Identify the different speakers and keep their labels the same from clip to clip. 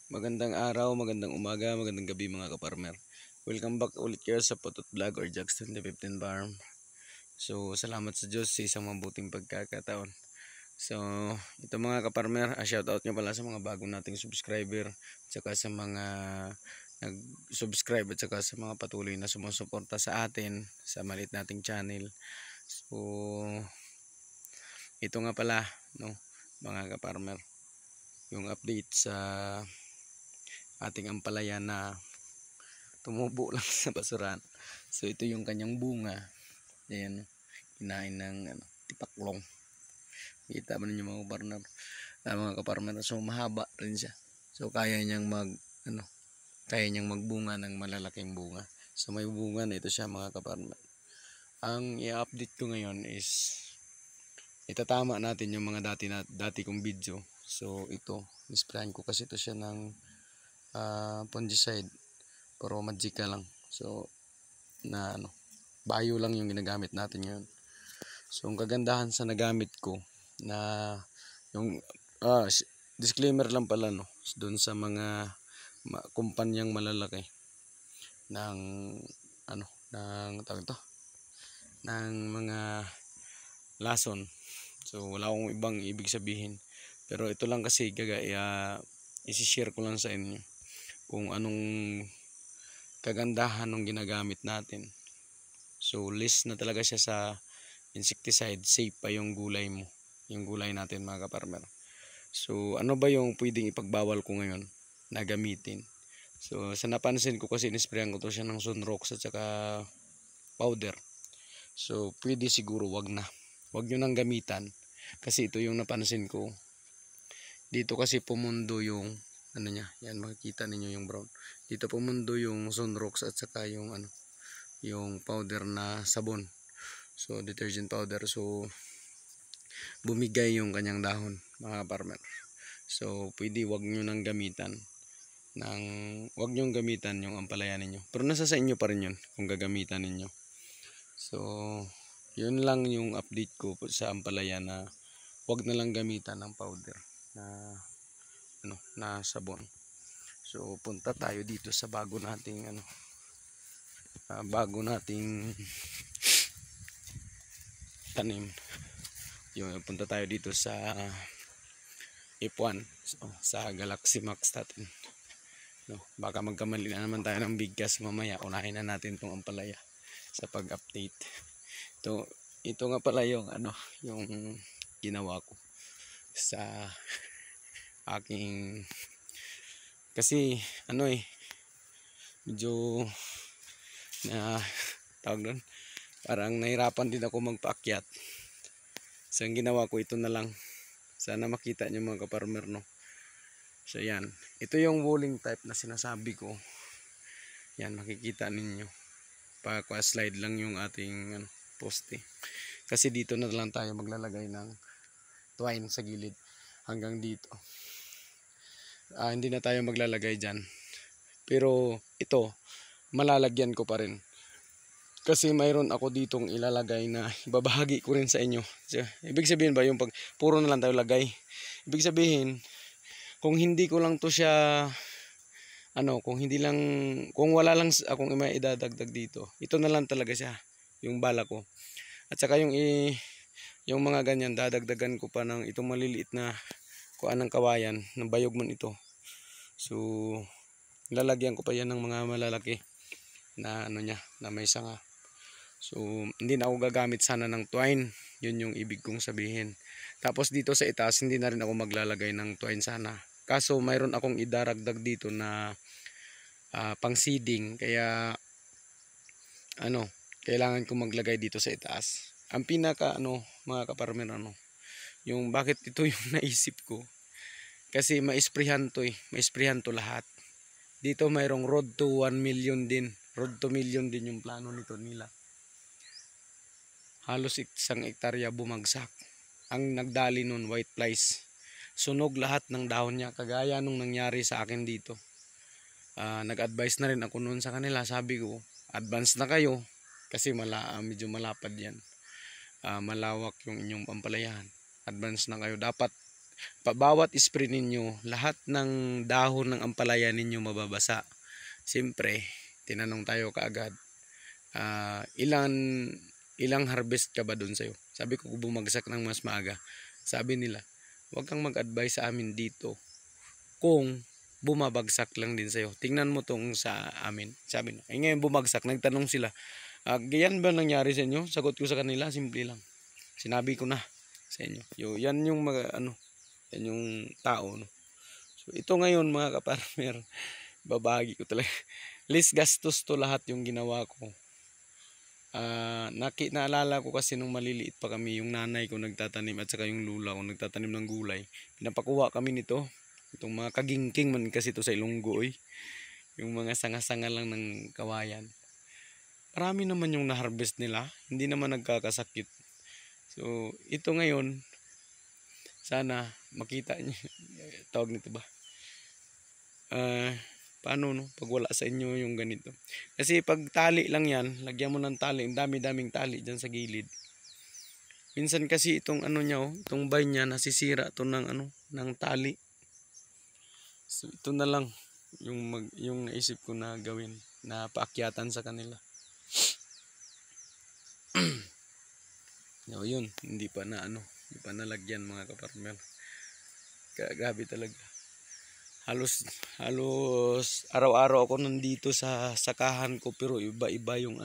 Speaker 1: Magandang araw, magandang umaga, magandang gabi mga kaparmer. Welcome back ulit kayo sa Potot Vlog or Jags 2015 Farm. So, salamat sa Diyos sa isang mabuting pagkakataon. So, ito mga kaparmer, shoutout nyo pala sa mga bagong nating subscriber, tsaka sa mga nag-subscribe at saka sa mga patuloy na sumusuporta sa atin sa maliit nating channel. So, ito nga pala, no, mga kaparmer, yung update sa ating ampalaya na tumubo lang sa basurahan. So ito yung kanyang bunga. Ayan, kinain ng tipaklong. Kita mo ninyo mga kapartner. Mga kapartner, so mahaba rin siya. So kaya niyang kaya niyang magbunga ng malalaking bunga. So may bunga na ito siya mga kapartner. Ang i-update ko ngayon is itatama natin yung mga dati kong video. So ito, nisprayan ko kasi ito siya ng fungicide, pero magica lang. So na bayo lang yung ginagamit natin ngayon. So ang kagandahan sa nagamit ko na yung disclaimer lang pala, no, doon sa mga kumpanyang malalaki ng ng tawag ito, ng mga lason. So wala akong ibang ibig sabihin, pero ito lang kasi isi-share ko lang sa inyo kung anong kagandahan ng ginagamit natin. So less na talaga siya sa insecticide, safe pa yung gulay mo, yung gulay natin mga kaparmer. So ano ba yung pwedeng ipagbawal ko ngayon na gamitin? So sa napansin ko kasi inisprayan ko to siya ng Sunrox at saka powder. So pwede siguro wag nyo nang gamitan, kasi ito yung napansin ko. Dito kasi pumundo yung niya, yan makikita ninyo yung brown. Dito pumundo yung Sunrox at saka yung yung powder na sabon. So detergent powder. So bumigay yung kanyang dahon mga farmer. So pwede wag nyo nang gamitan wag nyo gamitan yung ampalaya ninyo. Pero nasa sa inyo pa rin yun kung gagamitan ninyo. So yun lang yung update ko sa ampalaya, na wag na lang gamitan ng powder na sabon. So punta tayo dito sa bago nating tanim. Yung punta tayo dito sa F1, so, sa Galaxy Max natin. No, baka magkamali na naman tayo ng bigkas mamaya. Unahin na natin tong ampalaya sa pag-update. Ito nga pala yung yung ginawa ko sa aking, kasi medyo na tawag doon, parang nahirapan din ako magpaakyat. So ang ginawa ko, ito na lang. Sana makita nyo mga kaparmer, no. So yan, ito yung walling type na sinasabi ko. Yan, makikita ninyo. Pa-slide lang yung ating poste. Kasi dito na lang tayo maglalagay ng twine sa gilid hanggang dito. Hindi na tayo maglalagay dyan. Pero ito, malalagyan ko pa rin. Kasi mayroon ako ditong ilalagay na ibabahagi ko rin sa inyo. So, ibig sabihin ba yung pag puro na lang tayo lagay? Ibig sabihin, kung hindi ko lang to siya, kung wala lang akong idadagdag dito, ito na lang talaga siya, yung bala ko. At saka yung mga ganyan, dadagdagan ko pa ng itong maliliit na kuan ng kawayan, ng bayog man ito. So lalagyan ko pa yan ng mga malalaki na na may sanga. So hindi na ako gagamit sana ng twine, yun yung ibig kong sabihin. Tapos dito sa itaas, hindi na rin ako maglalagay ng twine sana. Kaso mayroon akong idaragdag dito na pang seeding, kaya kailangan ko maglagay dito sa itaas. Ang pinaka mga kaparmer, yung bakit ito yung naisip ko, kasi maisprehan to lahat. Dito mayroong road to 1 million din. Road to million din yung plano nito nila. Halos 1 hektarya bumagsak. Ang nagdali nun, white flies. Sunog lahat ng dahon niya, kagaya nung nangyari sa akin dito. Nag-advise na rin ako noon sa kanila. Sabi ko, advance na kayo kasi medyo malapad yan. Malawak yung inyong pampalayahan. Advance na kayo. Dapat bawat spray ninyo, lahat ng dahon ng ampalaya ninyo mababasa. Siyempre, tinanong tayo kaagad, ilang harvest ka ba doon sa'yo? Sabi ko, bumagsak ng mas maaga. Sabi nila, huwag kang mag-advise sa amin dito kung bumabagsak lang din sa'yo. Tingnan mo tong sa amin. Sabi na, ngayon bumagsak, nagtanong sila, ganyan ba nangyari sa inyo? Sagot ko sa kanila, simple lang. Sinabi ko na sa inyo. Yan yung yan yung tao. No? So ito ngayon mga kaparmer, babagi ko talaga. Least gastos to lahat yung ginawa ko. Naalala ko kasi nung maliliit pa kami, yung nanay ko nagtatanim at saka yung lula ko nagtatanim ng gulay. Pinapakuha kami nito. Itong mga kagingking man kasi to sa Ilonggo. Yung mga sanga-sanga lang ng kawayan. Marami naman yung na-harvest nila. Hindi naman nagkakasakit. So ito ngayon, sana makita nyo. Tawag nito ba? Paano no? Pag wala sa inyo yung ganito. Kasi pag tali lang yan, lagyan mo ng tali, ang dami-daming tali dyan sa gilid. Minsan kasi itong niya, itong vine niya, nasisira to ng ng tali. So ito na lang yung naisip ko na gawin, na paakyatan sa kanila. No, yun, hindi pa nalagyan mga kaparmer. Grabe talaga. Halos araw-araw ako nandito sa sakahan ko, pero iba-iba yung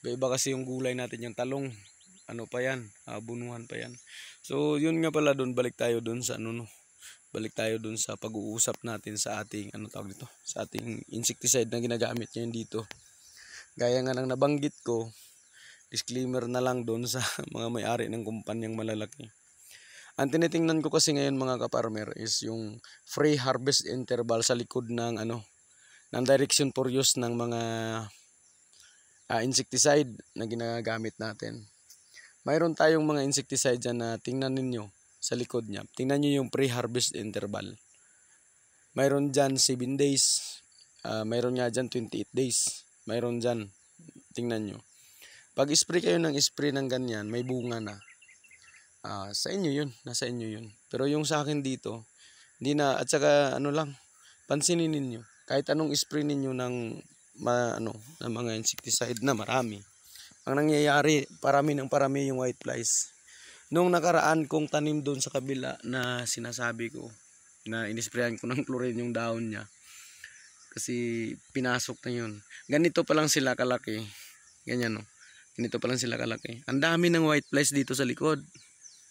Speaker 1: iba-iba kasi yung gulay natin, yung talong, pa yan, bunuhan pa yan. So yun nga pala, balik tayo doon sa balik tayo doon sa pag-uusap natin sa ating tawag dito, sa ating insecticide na ginagamit ngayon dito. Gaya nga ng nabanggit ko, disclaimer na lang doon sa mga may-ari ng kumpanyang malalaki. Ang tinitingnan ko kasi ngayon mga kaparmer is yung free harvest interval sa likod ng ng direction for use ng mga insecticide na ginagamit natin. Mayroon tayong mga insecticide dyan na tingnan ninyo sa likod niya. Tingnan nyo yung pre-harvest interval. Mayroon dyan 7 days. Mayroon nga dyan 28 days. Mayroon dyan. Tingnan nyo. Pag spray kayo ng spray ng ganyan, may bunga na. Sa inyo yun, nasa inyo yun. Pero yung sa akin dito, hindi na, at saka lang, pansinin ninyo, kahit anong spray ninyo ng mga insecticide na marami. Ang nangyayari, parami yung whiteflies. Nung nakaraan kong tanim doon sa kabila na sinasabi ko, na inisprayan ko ng chlorine yung dahon niya, kasi pinasok na yun. Ganito pa lang sila kalaki. Ganyan no. Ganito pa lang sila kalaki. Ang dami ng whiteflies dito sa likod.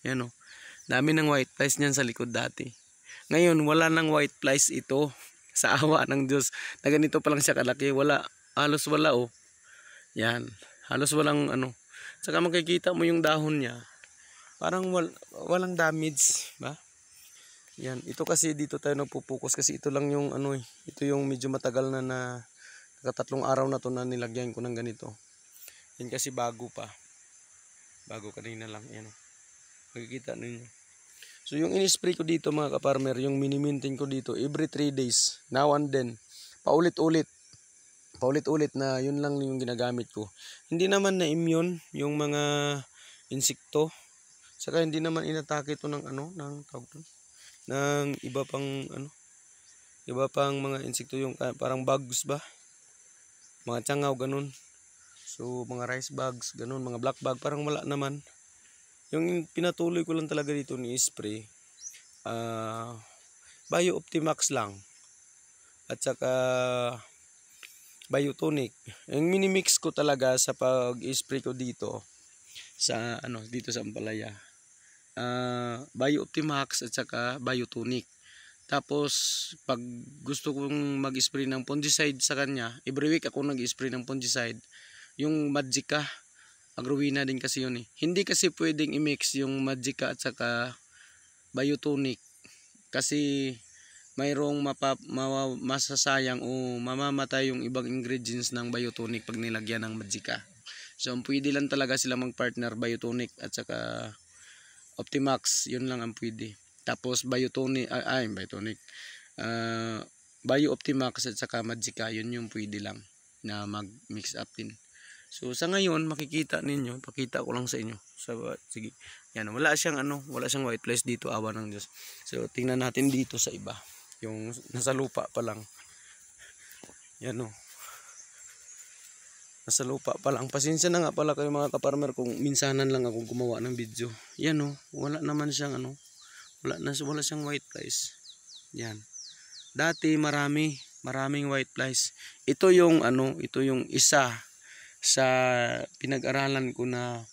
Speaker 1: Yan o. Dami ng whiteflies niyan sa likod dati. Ngayon, wala ng whiteflies ito. Sa awa ng Diyos. Na ganito pa lang siya kalaki. Wala. Halos wala o. Yan. Halos walang Saka makikita mo yung dahon niya. Parang walang damage. Ba? Yan. Ito kasi dito tayo nagpupokus. Kasi ito lang yung ito yung medyo matagal na nakatatlong araw na to na nilagyan ko ng ganito. Yan kasi bago pa. Bago kanina lang. Yan o. Makikita ninyo. So yung in-spray ko dito mga kaparmer, yung mini-maintain ko dito every 3 days, now and then, paulit-ulit na yun lang yung ginagamit ko. Hindi naman na immune yung mga insekto, saka hindi naman inatake ito ng ng iba pang mga insekto, yung parang bugs ba, mga tsangaw ganun. So mga rice bugs ganun, mga black bug, parang wala naman. Yung pinatuloy ko lang talaga dito ni spray, Bio Optimax lang. At saka Biotonic. Yung minimix ko talaga sa pag-spray ko dito sa dito sa ampalaya. Bio Optimax at saka Biotonic. Tapos pag gusto kong mag-spray ng fungicide sa kanya, every week ako nag-spray ng fungicide. Yung Magica Agrowina din kasi yun eh. Hindi kasi pwedeng i-mix yung Magica at saka Biotonic kasi mayroong masasayang o mamamatay yung ibang ingredients ng Biotonic pag nilagyan ng Magica. So pwede lang talaga sila mag-partner, Biotonic at saka Optimax, yun lang ang pwede. Tapos Biotonic, Bio Optimax at saka Magica, yun yung pwede lang na mag-mix up din. So sa ngayon makikita ninyo, pakita ko lang sa inyo. Sige. Yan, wala siyang white flies dito, awa ng Diyos. So tingnan natin dito sa iba. Yung nasa lupa pa lang. Yan o. Nasa lupa pa lang. Pasensya na nga pala kayo mga kaparmer kung minsanan lang akong gumawa ng video. Yan o, wala naman siyang wala siyang white flies. Yan. Dati maraming white flies. Ito yung isa sa pinag-aralan ko na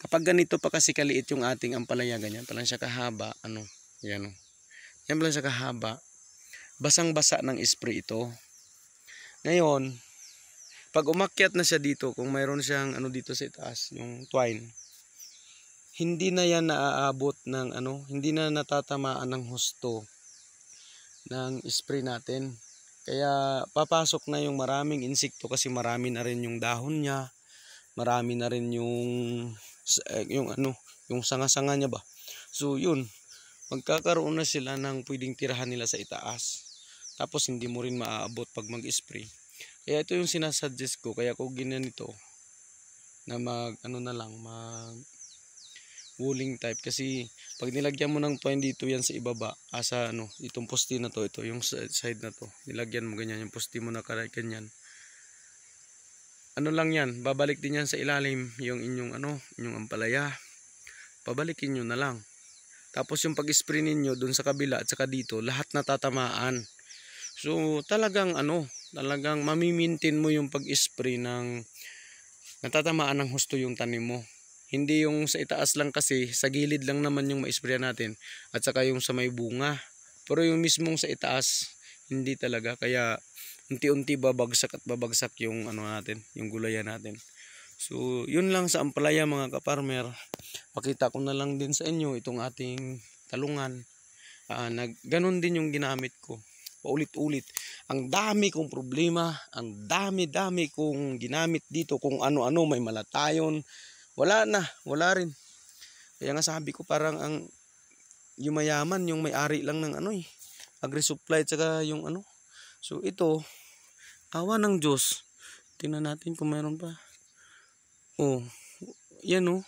Speaker 1: kapag ganito pa kasi kaliit yung ating ampalaya, ganyan pa lang siya kahaba, yan o. Yan pa lang siya kahaba. Basang-basa ng spray ito. Ngayon, pag umakyat na siya dito, kung mayroon siyang dito sa itaas, yung twine, hindi na yan naaabot ng hindi na natatamaan ng husto ng spray natin. Kaya papasok na yung maraming insekto kasi marami na rin yung dahon niya, marami na rin yung sanga-sanga niya ba. So yun, magkakaroon na sila ng pwedeng tirahan nila sa itaas. Tapos hindi mo rin maaabot pag mag-spray. Kaya ito yung sinasuggest ko, kaya ko ginanito na mag wooling type kasi pag nilagyan mo ng twine dito yan sa ibaba, itong poste na to, ito yung side na to, nilagyan mo ganyan, yung poste mo na ganyan, lang yan, babalik din yan sa ilalim, yung inyong ampalaya, pabalikin nyo na lang. Tapos yung pag-spray ninyo dun sa kabila at saka dito, lahat natatamaan. So talagang mamimintin mo yung pag-spray ng natatamaan ng husto yung tanim mo. Hindi yung sa itaas lang kasi, sa gilid lang naman yung ma-sprayan natin at saka yung sa may bunga. Pero yung mismong sa itaas, hindi talaga. Kaya unti-unti babagsak at babagsak yung yung gulayan natin. So yun lang sa ampalaya mga kaparmer. Pakita ko na lang din sa inyo itong ating talungan. Ganon din yung ginamit ko. Paulit-ulit. Ang dami kong problema, ang dami-dami kong ginamit dito kung ano-ano, may malatayon. Wala rin. Kaya nga sabi ko parang yung mayaman, yung may-ari lang ng agri-supply at saka yung So ito, awa ng Diyos. Tingnan natin kung mayroon pa. Oh, yan oh.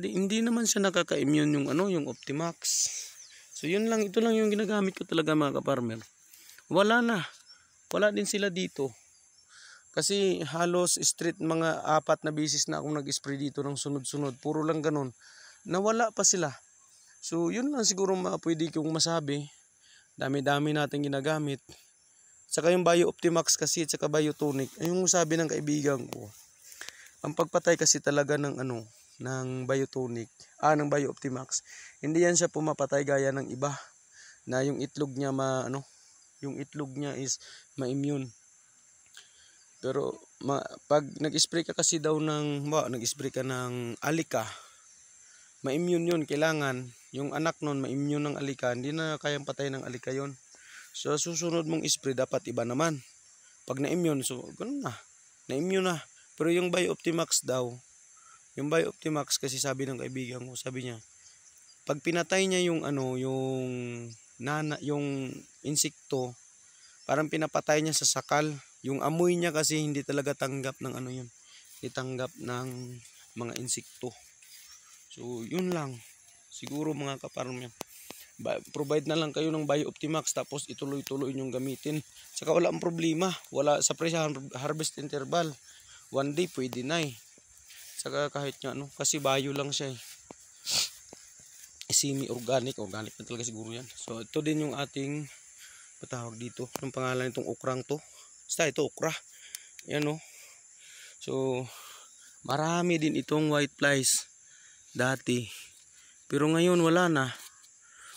Speaker 1: Hindi naman siya nakaka-immune yung Optimax. So yun lang, ito lang yung ginagamit ko talaga mga kaparmer. Wala din sila dito. Kasi halos street mga 4 na beses na akong nag-spray dito ng sunod-sunod. Puro lang ganun. Nawala pa sila. So yun lang siguro pwede kong masabi. Dami-dami natin ginagamit. Saka yung Bio Optimax kasi at saka Biotonic. Yung sabi ng kaibigan ko. Ang pagpatay kasi talaga ng Biotonic. Ng Bio Optimax. Hindi yan siya pumapatay gaya ng iba. Na yung itlog niya yung itlog niya is ma-immune. Pero pag nag-spray ka kasi daw nag-spray ka ng alika, ma-immune yun. Kailangan yung anak nun ma-immune ng alika. Hindi na kayang patay ng alika yun. So susunod mong spray dapat iba naman. Pag na-immune, so ganun na. Na-immune na. Pero yung Bio Optimax daw, yung Bio Optimax kasi sabi ng kaibigan ko, sabi niya, pag pinatay niya yung yung insekto, parang pinapatay niya sa sakal. Yung amoy niya kasi hindi talaga tanggap ng yun. Hindi tanggap ng mga insekto. So yun lang. Siguro mga kaparmer. Provide na lang kayo ng Bio Optimax tapos ituloy-tuloy nyong gamitin. Saka wala ang problema. Wala sa harvest interval. 1 day pwede na eh. Saka kahit nga kasi bio lang siya eh. Semi-organic. Organic na talaga siguro yan. So ito din yung ating patawag dito. Yung pangalan itong okrang to. Basta ito okra. Yan o. So marami din itong white flies dati. Pero ngayon wala na.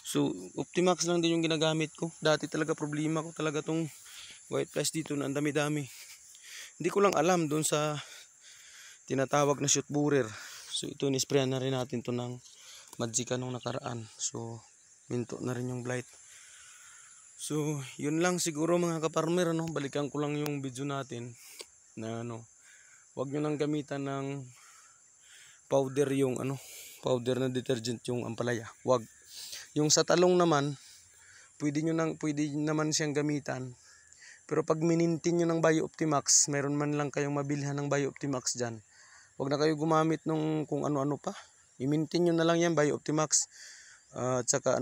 Speaker 1: So Optimax lang din yung ginagamit ko. Dati talaga problema ko talaga tong white flies dito na ang dami-dami. Hindi ko lang alam doon sa tinatawag na shoot borer. So ito nisprayan na rin natin to ng Magica nung nakaraan. So minto na rin yung blight. So yun lang siguro mga kaparmer. Balikan ko lang yung video natin na wag nyo nang gamitan ng powder yung powder na detergent yung ampalaya. Wag. Yung sa talong naman pwede naman siyang gamitan. Pero pag minintin nyo ng Bio Optimax, meron man lang kayong mabilhan ng Bio Optimax dyan. Huwag na kayo gumamit nung kung ano-ano pa. I-maintain nyo na lang yan, Bio Optimax. At saka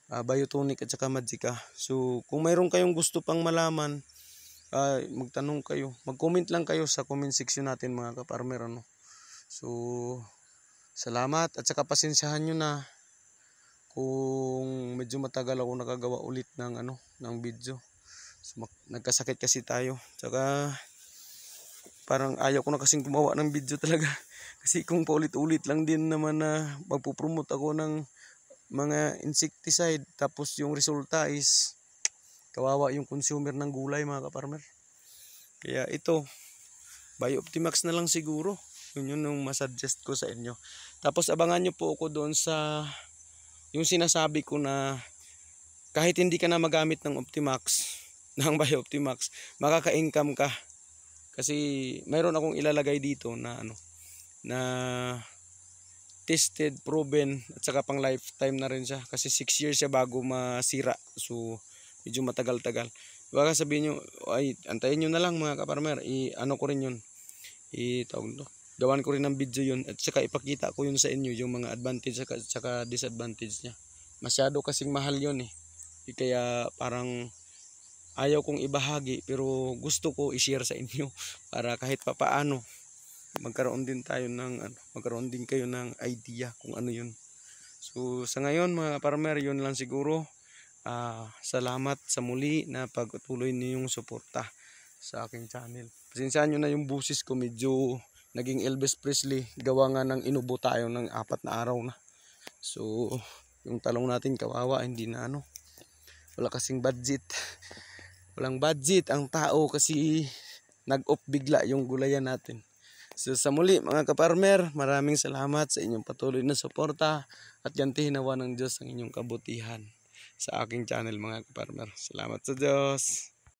Speaker 1: Biotonic at saka Magica. So kung mayroon kayong gusto pang malaman, magtanong kayo. Mag-comment lang kayo sa comment section natin mga kaparmer. So salamat at saka pasensyahan nyo na kung medyo matagal ako nakagawa ulit ng video. So, nagkasakit kasi tayo. Tsaka parang ayaw ko na kasing gumawa ng video talaga. Kasi kung paulit-ulit lang din naman na magpupromote ako ng mga insecticide, tapos yung resulta is kawawa yung consumer ng gulay mga kaparmer. Kaya ito, Bio Optimax na lang siguro. Yun yung masuggest ko sa inyo. Tapos abangan nyo po ako doon sa yung sinasabi ko na kahit hindi ka na magamit ng Optimax, ng Bio Optimax, makaka-income ka. Kasi mayroon akong ilalagay dito na na tested, proven, at saka pang lifetime na rin siya. Kasi 6 years siya bago masira. So medyo matagal-tagal. Baka sabihin nyo, ay antayin nyo na lang mga kaparmer, ko rin yun. Gawan ko rin ng video yun at saka ipakita ko yun sa inyo yung mga advantage at saka disadvantage niya. Masyado kasing mahal yun eh. Kaya parang ayaw kong ibahagi pero gusto ko i-share sa inyo para kahit papaano magkaroon din kayo ng idea kung ano yun. So sa ngayon mga farmer, yun lang siguro. Salamat sa muli na pagtuloy niyong suporta sa aking channel. Pasensyahan nyo na yung busis ko, medyo naging Elvis Presley, gawa nga ng inubo tayo ng 4 na araw na. So yung talong natin kawawa, hindi na wala kasing budget. Walang budget ang tao kasi nag-off bigla yung gulayan natin. So sa muli mga kaparmer, maraming salamat sa inyong patuloy na suporta at gantihin nawa ng Diyos ang inyong kabutihan sa aking channel mga kaparmer. Salamat sa Diyos.